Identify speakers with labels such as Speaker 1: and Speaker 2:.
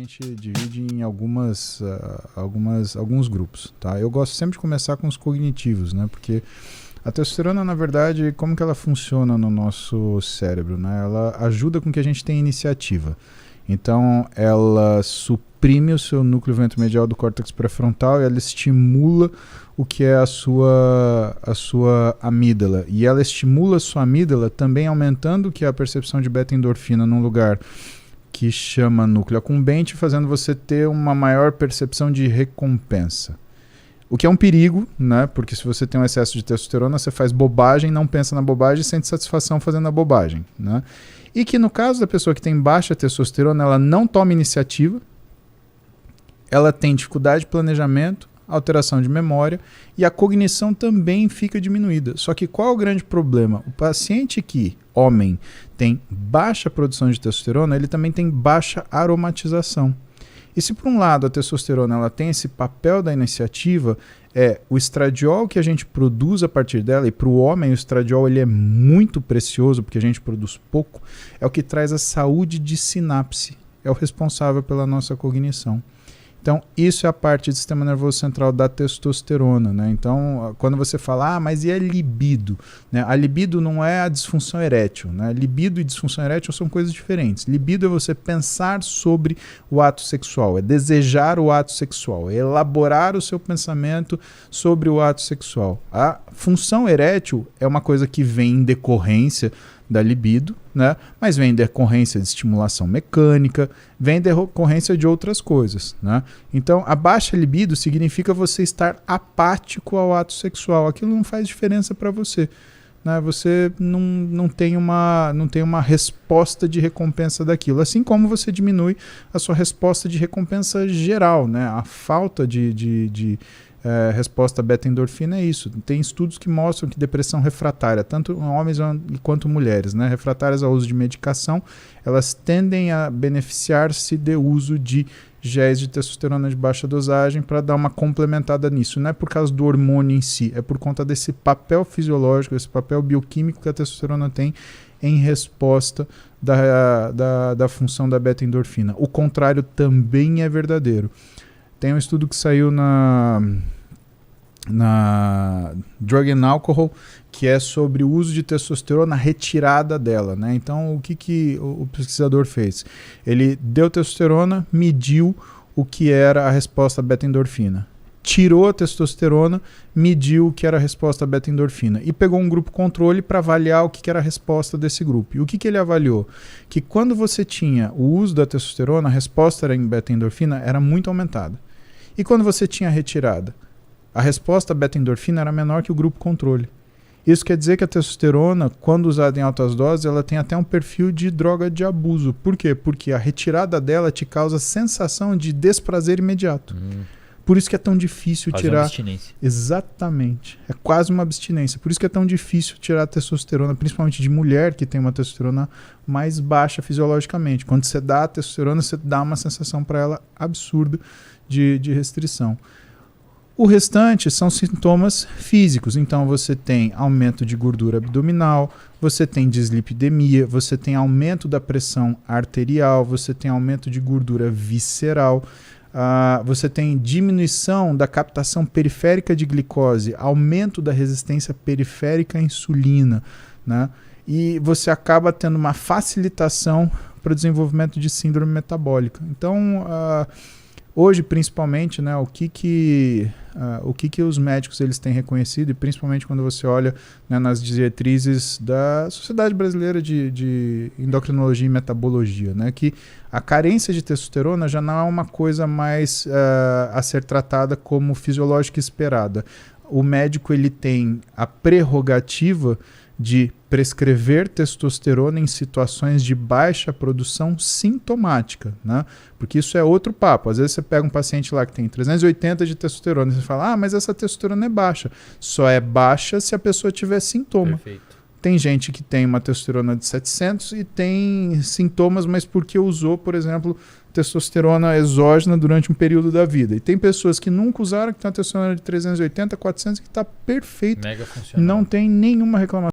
Speaker 1: gente divide em alguns grupos, tá? Eu gosto sempre de começar com os cognitivos, né? Porque a testosterona, na verdade, como que ela funciona no nosso cérebro, né? Ela ajuda com que a gente tenha iniciativa. Então, ela suprime o seu núcleo ventromedial do córtex pré-frontal e ela estimula o que é a sua amígdala. E ela estimula a sua amígdala também aumentando o que é a percepção de beta-endorfina num lugar que chama núcleo accumbente, fazendo você ter uma maior percepção de recompensa. O que é um perigo, né? Porque se você tem um excesso de testosterona, você faz bobagem, não pensa na bobagem e sente satisfação fazendo a bobagem, né? E que no caso da pessoa que tem baixa testosterona, ela não toma iniciativa, ela tem dificuldade de planejamento, alteração de memória e a cognição também fica diminuída. Só que qual é o grande problema? O paciente que, homem, tem baixa produção de testosterona, ele também tem baixa aromatização. E se por um lado a testosterona ela tem esse papel da iniciativa, o estradiol que a gente produz a partir dela, e para o homem o estradiol ele é muito precioso porque a gente produz pouco, é o que traz a saúde de sinapse, é o responsável pela nossa cognição. Então, isso é a parte do sistema nervoso central da testosterona, né? Então, quando você fala, mas e a libido? Né? A libido não é a disfunção erétil, né? Libido e disfunção erétil são coisas diferentes. Libido é você pensar sobre o ato sexual, é desejar o ato sexual, é elaborar o seu pensamento sobre o ato sexual. A função erétil é uma coisa que vem em decorrência da libido, né? Mas vem em decorrência de estimulação mecânica, vem em decorrência de outras coisas, né? Então, a baixa libido significa você estar apático ao ato sexual. Aquilo não faz diferença para você, né? Você não tem uma resposta de recompensa daquilo, assim como você diminui a sua resposta de recompensa geral, né? A falta de resposta beta-endorfina é isso. Tem estudos que mostram que depressão refratária, tanto homens quanto mulheres, né, refratárias ao uso de medicação, elas tendem a beneficiar-se de uso de géis de testosterona de baixa dosagem para dar uma complementada nisso. Não é por causa do hormônio em si, é por conta desse papel fisiológico, esse papel bioquímico que a testosterona tem em resposta da função da beta-endorfina. O contrário também é verdadeiro. Tem um estudo que saiu na Drug and Alcohol, que é sobre o uso de testosterona, retirada dela, né? Então, o que o pesquisador fez? Ele deu testosterona, mediu o que era a resposta beta-endorfina. Tirou a testosterona, mediu o que era a resposta beta-endorfina. E pegou um grupo controle para avaliar o que era a resposta desse grupo. E o que ele avaliou? Que quando você tinha o uso da testosterona, a resposta em beta-endorfina era muito aumentada. E quando você tinha retirada, a resposta beta-endorfina era menor que o grupo controle. Isso quer dizer que a testosterona, quando usada em altas doses, ela tem até um perfil de droga de abuso. Por quê? Porque a retirada dela te causa sensação de desprazer imediato. Por isso que é tão difícil tirar...
Speaker 2: abstinência.
Speaker 1: Exatamente. É quase uma abstinência. Por isso que é tão difícil tirar a testosterona, principalmente de mulher que tem uma testosterona mais baixa fisiologicamente. Quando você dá a testosterona, você dá uma sensação para ela absurda de restrição. O restante são sintomas físicos. Então você tem aumento de gordura abdominal, você tem dislipidemia, você tem aumento da pressão arterial, você tem aumento de gordura visceral, você tem diminuição da captação periférica de glicose, aumento da resistência periférica à insulina, né? E você acaba tendo uma facilitação para o desenvolvimento de síndrome metabólica. Então, hoje, principalmente, né, o que os médicos eles têm reconhecido, e principalmente quando você olha, né, nas diretrizes da Sociedade Brasileira de Endocrinologia e Metabologia, né, que a carência de testosterona já não é uma coisa mais a ser tratada como fisiológica esperada. O médico ele tem a prerrogativa de prescrever testosterona em situações de baixa produção sintomática, né? Porque isso é outro papo. Às vezes você pega um paciente lá que tem 380 de testosterona e você fala, mas essa testosterona é baixa. Só é baixa se a pessoa tiver sintoma.
Speaker 2: Perfeito.
Speaker 1: Tem gente que tem uma testosterona de 700 e tem sintomas, mas porque usou, por exemplo, testosterona exógena durante um período da vida. E tem pessoas que nunca usaram, que tem uma testosterona de 380, 400, que está perfeito.
Speaker 2: Mega funcional.
Speaker 1: Não tem nenhuma reclamação.